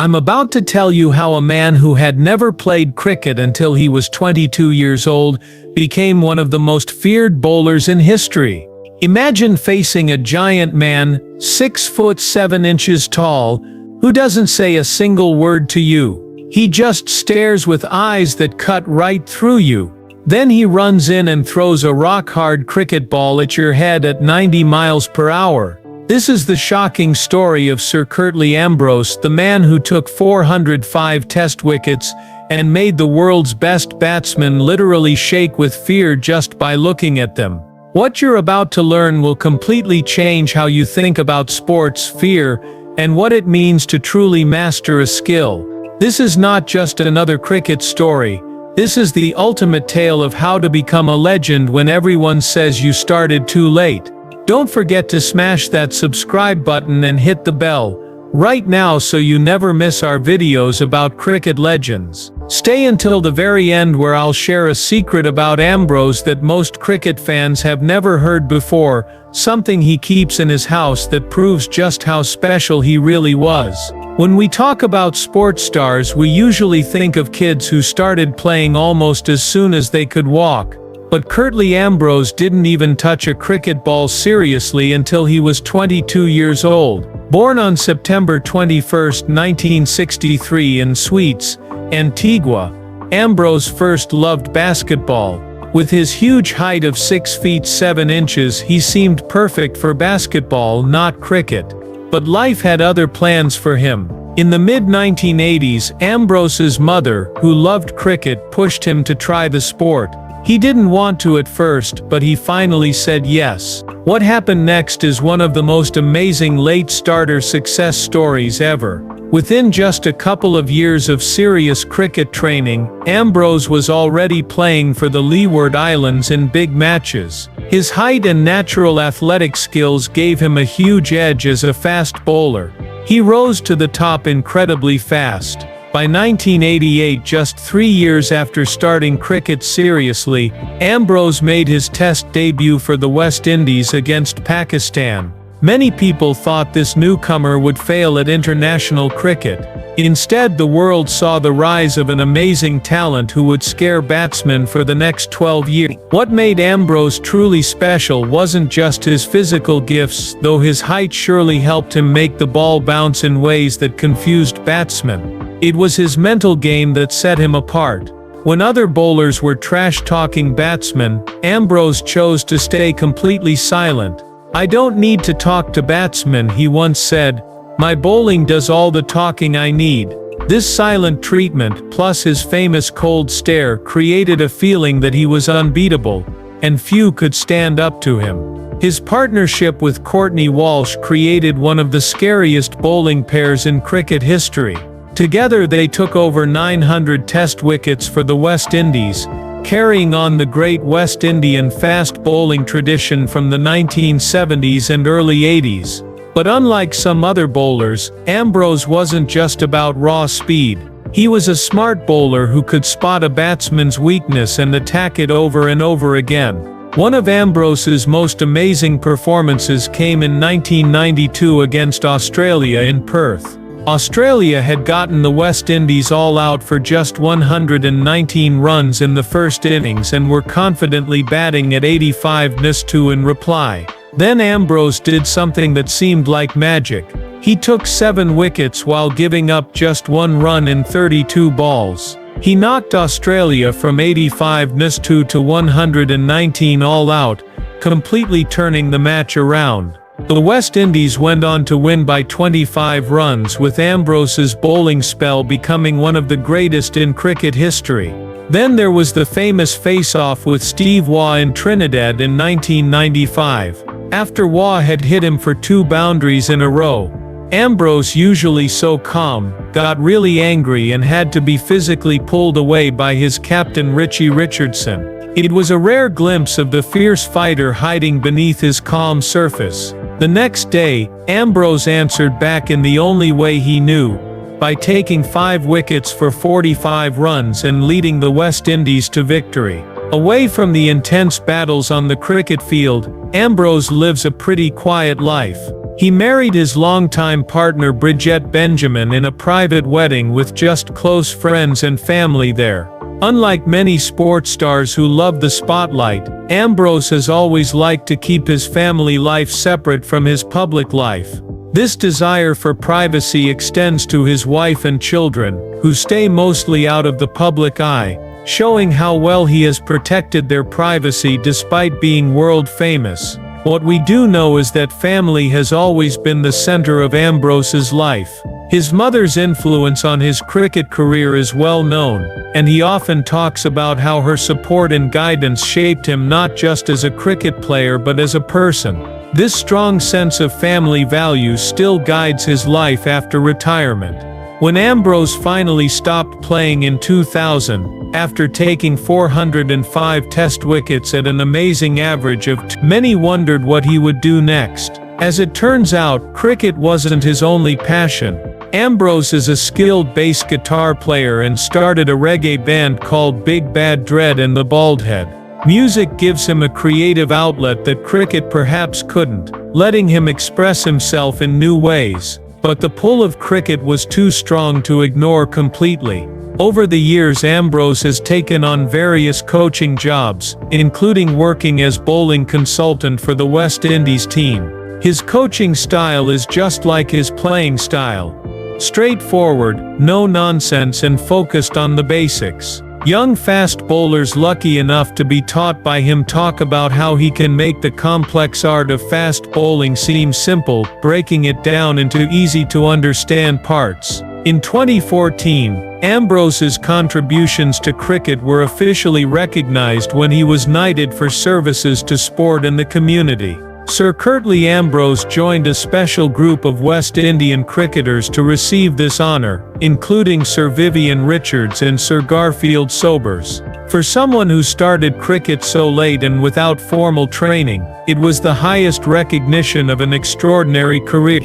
I'm about to tell you how a man who had never played cricket until he was 22 years old became one of the most feared bowlers in history. Imagine facing a giant man, 6 foot 7 inches tall, who doesn't say a single word to you. He just stares with eyes that cut right through you. Then he runs in and throws a rock-hard cricket ball at your head at 90 miles per hour. This is the shocking story of Sir Curtly Ambrose, the man who took 405 test wickets and made the world's best batsmen literally shake with fear just by looking at them. What you're about to learn will completely change how you think about sports, fear, and what it means to truly master a skill. This is not just another cricket story. This is the ultimate tale of how to become a legend when everyone says you started too late. Don't forget to smash that subscribe button and hit the bell right now so you never miss our videos about cricket legends. Stay until the very end where I'll share a secret about Ambrose that most cricket fans have never heard before, something he keeps in his house that proves just how special he really was. When we talk about sports stars, we usually think of kids who started playing almost as soon as they could walk. But Curtly Ambrose didn't even touch a cricket ball seriously until he was 22 years old. Born on September 21, 1963 in Suites, Antigua, Ambrose first loved basketball. With his huge height of 6 feet 7 inches, he seemed perfect for basketball, not cricket. But life had other plans for him. In the mid-1980s, Ambrose's mother, who loved cricket, pushed him to try the sport. He didn't want to at first, but he finally said yes. What happened next is one of the most amazing late starter success stories ever. Within just a couple of years of serious cricket training, Ambrose was already playing for the Leeward Islands in big matches. His height and natural athletic skills gave him a huge edge as a fast bowler. He rose to the top incredibly fast. By 1988, just 3 years after starting cricket seriously, Ambrose made his test debut for the West Indies against Pakistan. Many people thought this newcomer would fail at international cricket. Instead, the world saw the rise of an amazing talent who would scare batsmen for the next 12 years. What made Ambrose truly special wasn't just his physical gifts, though his height surely helped him make the ball bounce in ways that confused batsmen. It was his mental game that set him apart. When other bowlers were trash-talking batsmen, Ambrose chose to stay completely silent. "I don't need to talk to batsmen," he once said. "My bowling does all the talking I need." This silent treatment, plus his famous cold stare, created a feeling that he was unbeatable, and few could stand up to him. His partnership with Courtney Walsh created one of the scariest bowling pairs in cricket history. Together they took over 900 test wickets for the West Indies, carrying on the great West Indian fast bowling tradition from the 1970s and early 80s. But unlike some other bowlers, Ambrose wasn't just about raw speed. He was a smart bowler who could spot a batsman's weakness and attack it over and over again. One of Ambrose's most amazing performances came in 1992 against Australia in Perth. Australia had gotten the West Indies all out for just 119 runs in the first innings and were confidently batting at 85-2 in reply. Then Ambrose did something that seemed like magic. He took 7 wickets while giving up just 1 run in 32 balls. He knocked Australia from 85-2 to 119 all out, completely turning the match around. The West Indies went on to win by 25 runs, with Ambrose's bowling spell becoming one of the greatest in cricket history. Then there was the famous face-off with Steve Waugh in Trinidad in 1995. After Waugh had hit him for 2 boundaries in a row, Ambrose, usually so calm, got really angry and had to be physically pulled away by his captain Richie Richardson. It was a rare glimpse of the fierce fighter hiding beneath his calm surface. The next day, Ambrose answered back in the only way he knew, by taking 5 wickets for 45 runs and leading the West Indies to victory. Away from the intense battles on the cricket field, Ambrose lives a pretty quiet life. He married his longtime partner Bridget Benjamin in a private wedding with just close friends and family there. Unlike many sports stars who love the spotlight, Ambrose has always liked to keep his family life separate from his public life. This desire for privacy extends to his wife and children, who stay mostly out of the public eye, showing how well he has protected their privacy despite being world famous. What we do know is that family has always been the center of Ambrose's life. His mother's influence on his cricket career is well known, and he often talks about how her support and guidance shaped him not just as a cricket player but as a person. This strong sense of family values still guides his life after retirement. When Ambrose finally stopped playing in 2000, after taking 405 test wickets at an amazing average of 2, many wondered what he would do next. As it turns out, cricket wasn't his only passion. Ambrose is a skilled bass guitar player and started a reggae band called Big Bad Dread and the Baldhead. Music gives him a creative outlet that cricket perhaps couldn't, letting him express himself in new ways. But the pull of cricket was too strong to ignore completely. Over the years, Ambrose has taken on various coaching jobs, including working as bowling consultant for the West Indies team. His coaching style is just like his playing style. Straightforward, no nonsense, and focused on the basics. Young fast bowlers lucky enough to be taught by him talk about how he can make the complex art of fast bowling seem simple, breaking it down into easy-to-understand parts. In 2014, Ambrose's contributions to cricket were officially recognized when he was knighted for services to sport and the community. Sir Curtly Ambrose joined a special group of West Indian cricketers to receive this honor, including Sir Vivian Richards and Sir Garfield Sobers. For someone who started cricket so late and without formal training, it was the highest recognition of an extraordinary career.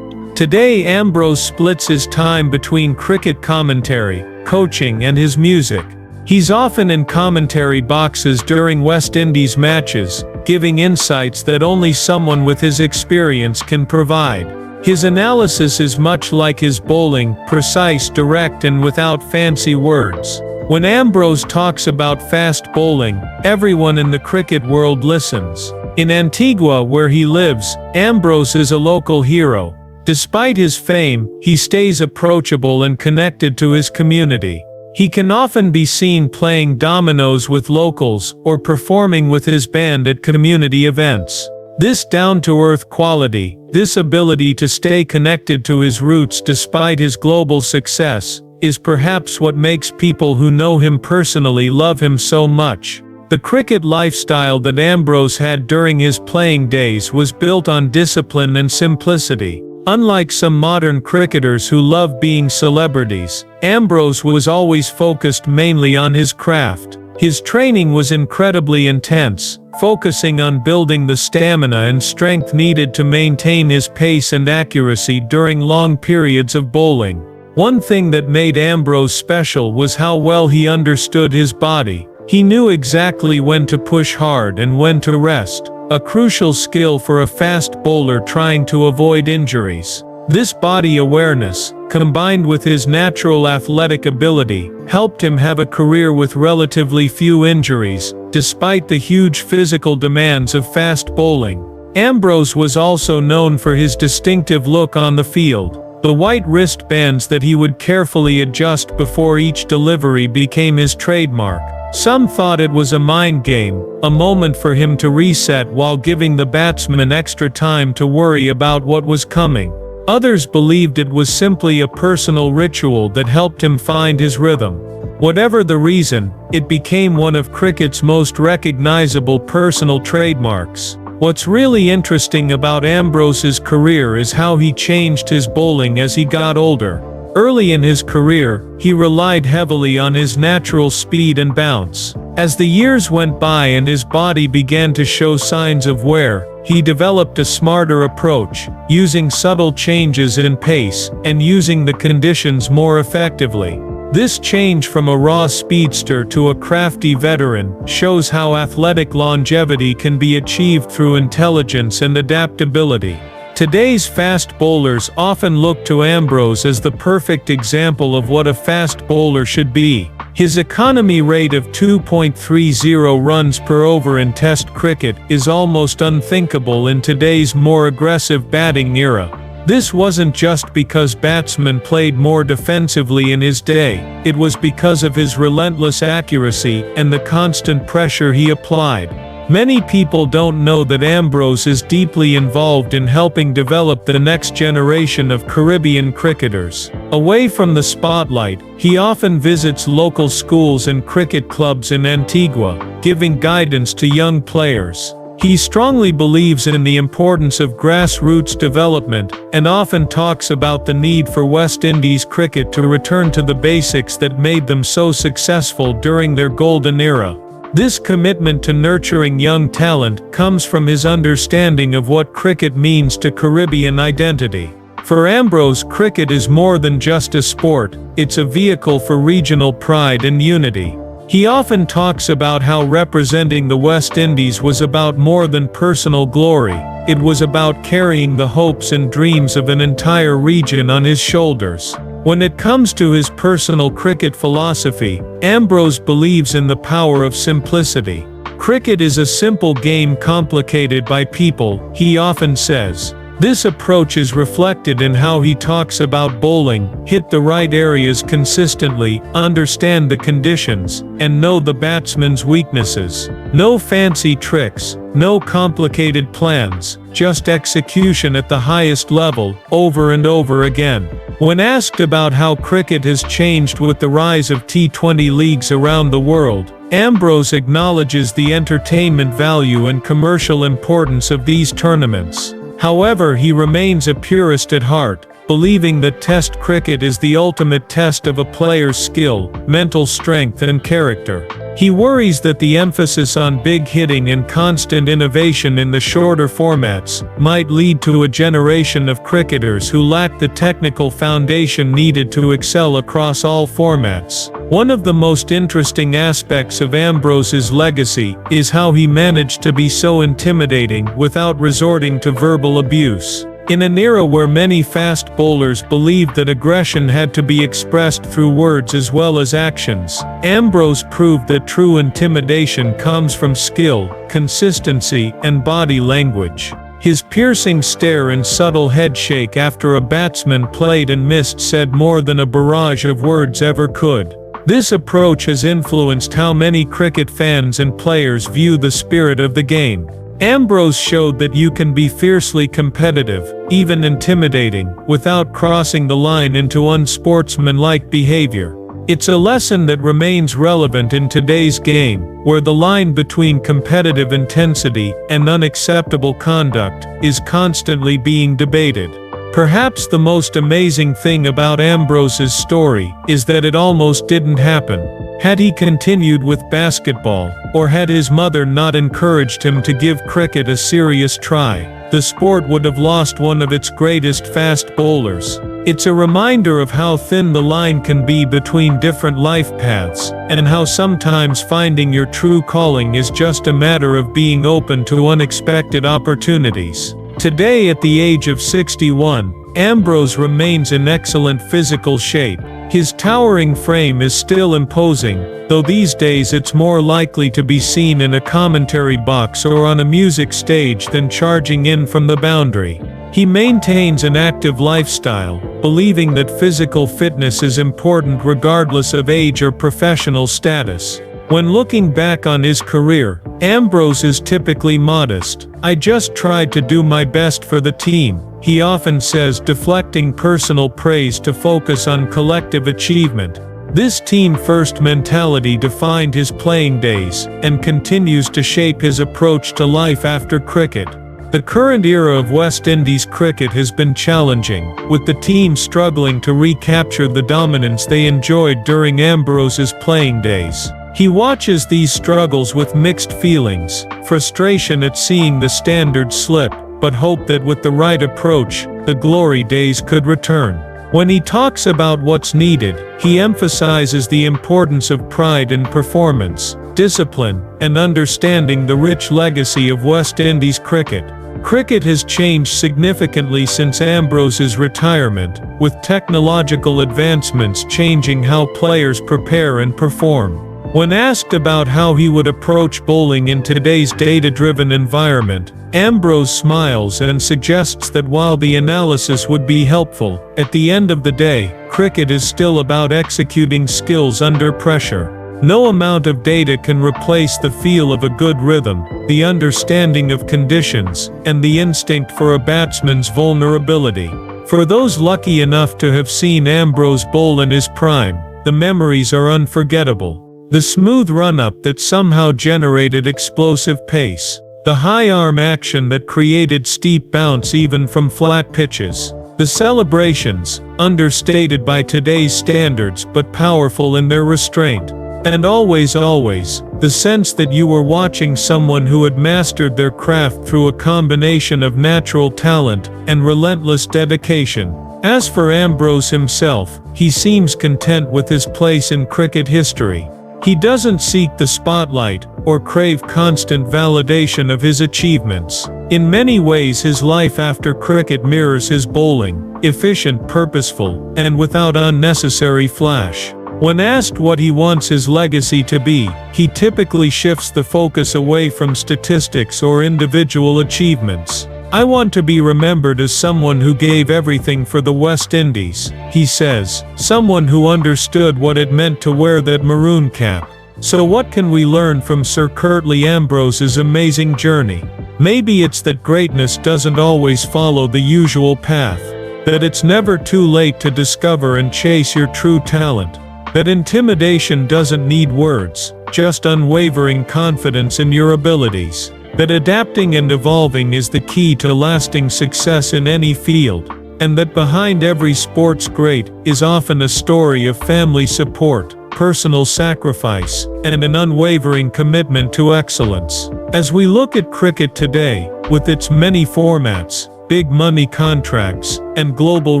Today, Ambrose splits his time between cricket commentary, coaching, and his music. He's often in commentary boxes during West Indies matches, giving insights that only someone with his experience can provide. His analysis is much like his bowling, precise, direct, and without fancy words. When Ambrose talks about fast bowling, everyone in the cricket world listens. In Antigua, where he lives, Ambrose is a local hero. Despite his fame, he stays approachable and connected to his community. He can often be seen playing dominoes with locals or performing with his band at community events. This down-to-earth quality, this ability to stay connected to his roots despite his global success, is perhaps what makes people who know him personally love him so much. The cricket lifestyle that Ambrose had during his playing days was built on discipline and simplicity. Unlike some modern cricketers who love being celebrities, Ambrose was always focused mainly on his craft. His training was incredibly intense, focusing on building the stamina and strength needed to maintain his pace and accuracy during long periods of bowling. One thing that made Ambrose special was how well he understood his body. He knew exactly when to push hard and when to rest, a crucial skill for a fast bowler trying to avoid injuries. This body awareness, combined with his natural athletic ability, helped him have a career with relatively few injuries, despite the huge physical demands of fast bowling. Ambrose was also known for his distinctive look on the field. The white wristbands that he would carefully adjust before each delivery became his trademark. Some thought it was a mind game, a moment for him to reset while giving the batsmen extra time to worry about what was coming. Others believed it was simply a personal ritual that helped him find his rhythm. Whatever the reason, it became one of cricket's most recognizable personal trademarks. What's really interesting about Ambrose's career is how he changed his bowling as he got older. Early in his career, he relied heavily on his natural speed and bounce. As the years went by and his body began to show signs of wear, he developed a smarter approach, using subtle changes in pace and using the conditions more effectively. This change from a raw speedster to a crafty veteran shows how athletic longevity can be achieved through intelligence and adaptability. Today's fast bowlers often look to Ambrose as the perfect example of what a fast bowler should be. His economy rate of 2.30 runs per over in Test cricket is almost unthinkable in today's more aggressive batting era. This wasn't just because batsmen played more defensively in his day, it was because of his relentless accuracy and the constant pressure he applied. Many people don't know that Ambrose is deeply involved in helping develop the next generation of Caribbean cricketers. Away from the spotlight, he often visits local schools and cricket clubs in Antigua, giving guidance to young players. He strongly believes in the importance of grassroots development, and often talks about the need for West Indies cricket to return to the basics that made them so successful during their golden era. This commitment to nurturing young talent comes from his understanding of what cricket means to Caribbean identity. For Ambrose, cricket is more than just a sport, it's a vehicle for regional pride and unity. He often talks about how representing the West Indies was about more than personal glory, it was about carrying the hopes and dreams of an entire region on his shoulders. When it comes to his personal cricket philosophy, Ambrose believes in the power of simplicity. Cricket is a simple game complicated by people, he often says. This approach is reflected in how he talks about bowling: hit the right areas consistently, understand the conditions, and know the batsman's weaknesses. No fancy tricks, no complicated plans, just execution at the highest level, over and over again. When asked about how cricket has changed with the rise of T20 leagues around the world, Ambrose acknowledges the entertainment value and commercial importance of these tournaments. However, he remains a purist at heart, believing that Test cricket is the ultimate test of a player's skill, mental strength and character. He worries that the emphasis on big hitting and constant innovation in the shorter formats might lead to a generation of cricketers who lack the technical foundation needed to excel across all formats. One of the most interesting aspects of Ambrose's legacy is how he managed to be so intimidating without resorting to verbal abuse. In an era where many fast bowlers believed that aggression had to be expressed through words as well as actions, Ambrose proved that true intimidation comes from skill, consistency, and body language. His piercing stare and subtle headshake after a batsman played and missed said more than a barrage of words ever could. This approach has influenced how many cricket fans and players view the spirit of the game. Ambrose showed that you can be fiercely competitive, even intimidating, without crossing the line into unsportsmanlike behavior. It's a lesson that remains relevant in today's game, where the line between competitive intensity and unacceptable conduct is constantly being debated. Perhaps the most amazing thing about Ambrose's story is that it almost didn't happen. Had he continued with basketball, or had his mother not encouraged him to give cricket a serious try, the sport would have lost one of its greatest fast bowlers. It's a reminder of how thin the line can be between different life paths, and how sometimes finding your true calling is just a matter of being open to unexpected opportunities. Today, at the age of 61, Ambrose remains in excellent physical shape. His towering frame is still imposing, though these days it's more likely to be seen in a commentary box or on a music stage than charging in from the boundary. He maintains an active lifestyle, believing that physical fitness is important regardless of age or professional status. When looking back on his career, Ambrose is typically modest. "I just tried to do my best for the team," he often says, deflecting personal praise to focus on collective achievement. This team-first mentality defined his playing days, and continues to shape his approach to life after cricket. The current era of West Indies cricket has been challenging, with the team struggling to recapture the dominance they enjoyed during Ambrose's playing days. He watches these struggles with mixed feelings, frustration at seeing the standards slip, but hope that with the right approach, the glory days could return. When he talks about what's needed, he emphasizes the importance of pride in performance, discipline, and understanding the rich legacy of West Indies cricket. Cricket has changed significantly since Ambrose's retirement, with technological advancements changing how players prepare and perform. When asked about how he would approach bowling in today's data-driven environment, Ambrose smiles and suggests that while the analysis would be helpful, at the end of the day, cricket is still about executing skills under pressure. No amount of data can replace the feel of a good rhythm, the understanding of conditions, and the instinct for a batsman's vulnerability. For those lucky enough to have seen Ambrose bowl in his prime, the memories are unforgettable. The smooth run-up that somehow generated explosive pace. The high arm action that created steep bounce even from flat pitches. The celebrations, understated by today's standards but powerful in their restraint. And always, the sense that you were watching someone who had mastered their craft through a combination of natural talent and relentless dedication. As for Ambrose himself, he seems content with his place in cricket history. He doesn't seek the spotlight or crave constant validation of his achievements. In many ways, his life after cricket mirrors his bowling, efficient, purposeful, and without unnecessary flash. When asked what he wants his legacy to be, he typically shifts the focus away from statistics or individual achievements. "I want to be remembered as someone who gave everything for the West Indies," he says, "someone who understood what it meant to wear that maroon cap." So what can we learn from Sir Curtly Ambrose's amazing journey? Maybe it's that greatness doesn't always follow the usual path, that it's never too late to discover and chase your true talent, that intimidation doesn't need words, just unwavering confidence in your abilities. That adapting and evolving is the key to lasting success in any field, and that behind every sports great is often a story of family support, personal sacrifice, and an unwavering commitment to excellence. As we look at cricket today, with its many formats, big money contracts, and global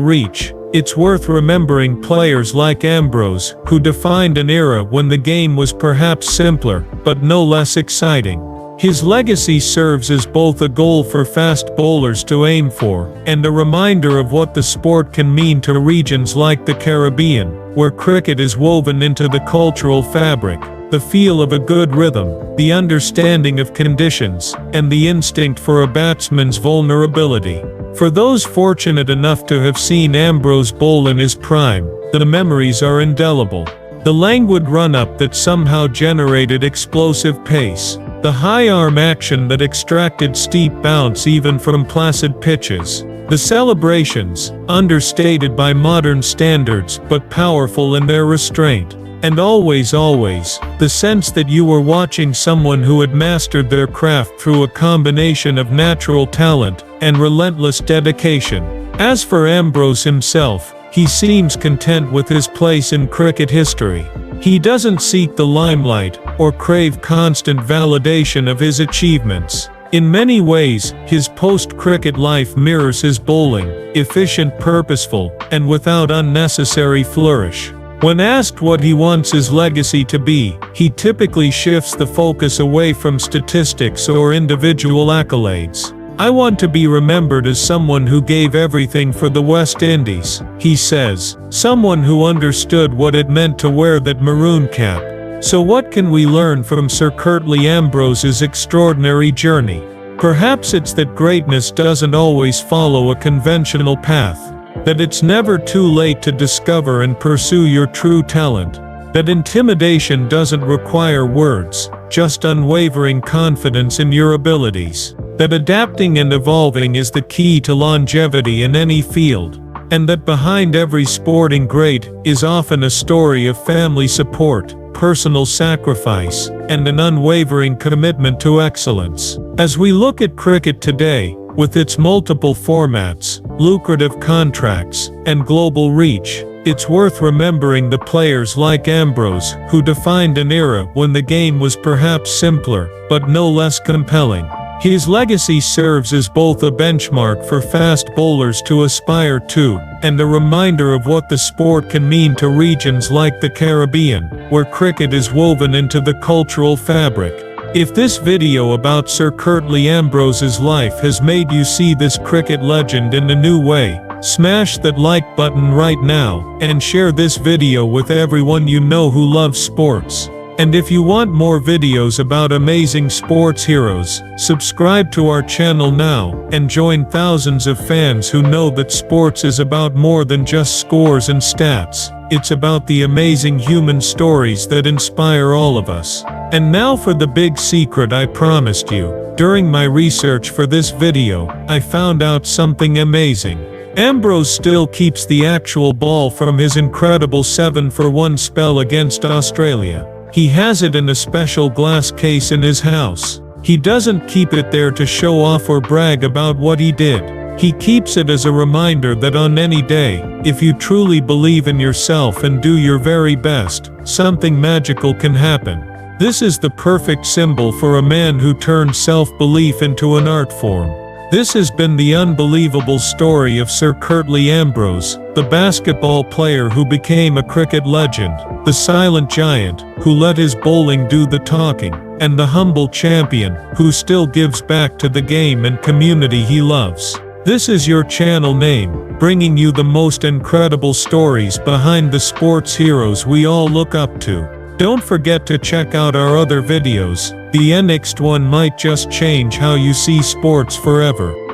reach, it's worth remembering players like Ambrose, who defined an era when the game was perhaps simpler, but no less exciting. His legacy serves as both a goal for fast bowlers to aim for, and a reminder of what the sport can mean to regions like the Caribbean, where cricket is woven into the cultural fabric. The feel of a good rhythm, the understanding of conditions, and the instinct for a batsman's vulnerability. For those fortunate enough to have seen Ambrose bowl in his prime, the memories are indelible. The languid run-up that somehow generated explosive pace. The high arm action that extracted steep bounce even from placid pitches. The celebrations, understated by modern standards but powerful in their restraint. And always, the sense that you were watching someone who had mastered their craft through a combination of natural talent and relentless dedication. As for Ambrose himself, he seems content with his place in cricket history. He doesn't seek the limelight or crave constant validation of his achievements. In many ways, his post-cricket life mirrors his bowling, efficient, purposeful, and without unnecessary flourish. When asked what he wants his legacy to be, he typically shifts the focus away from statistics or individual accolades. "I want to be remembered as someone who gave everything for the West Indies," he says, "someone who understood what it meant to wear that maroon cap." So what can we learn from Sir Curtly Ambrose's extraordinary journey? Perhaps it's that greatness doesn't always follow a conventional path, that it's never too late to discover and pursue your true talent, that intimidation doesn't require words, just unwavering confidence in your abilities, that adapting and evolving is the key to longevity in any field, and that behind every sporting great is often a story of family support, personal sacrifice, and an unwavering commitment to excellence. As we look at cricket today, with its multiple formats, lucrative contracts, and global reach, it's worth remembering the players like Ambrose, who defined an era when the game was perhaps simpler, but no less compelling. His legacy serves as both a benchmark for fast bowlers to aspire to, and a reminder of what the sport can mean to regions like the Caribbean, where cricket is woven into the cultural fabric. If this video about Sir Curtly Ambrose's life has made you see this cricket legend in a new way, smash that like button right now, and share this video with everyone you know who loves sports. And if you want more videos about amazing sports heroes, subscribe to our channel now, and join thousands of fans who know that sports is about more than just scores and stats. It's about the amazing human stories that inspire all of us. And now for the big secret I promised you. During my research for this video, I found out something amazing. Ambrose still keeps the actual ball from his incredible 7-for-1 spell against Australia. He has it in a special glass case in his house. He doesn't keep it there to show off or brag about what he did. He keeps it as a reminder that on any day, if you truly believe in yourself and do your very best, something magical can happen. This is the perfect symbol for a man who turned self-belief into an art form. This has been the unbelievable story of Sir Curtly Ambrose, the basketball player who became a cricket legend, the silent giant, who let his bowling do the talking, and the humble champion, who still gives back to the game and community he loves. This is your channel name, bringing you the most incredible stories behind the sports heroes we all look up to. Don't forget to check out our other videos. The next one might just change how you see sports forever.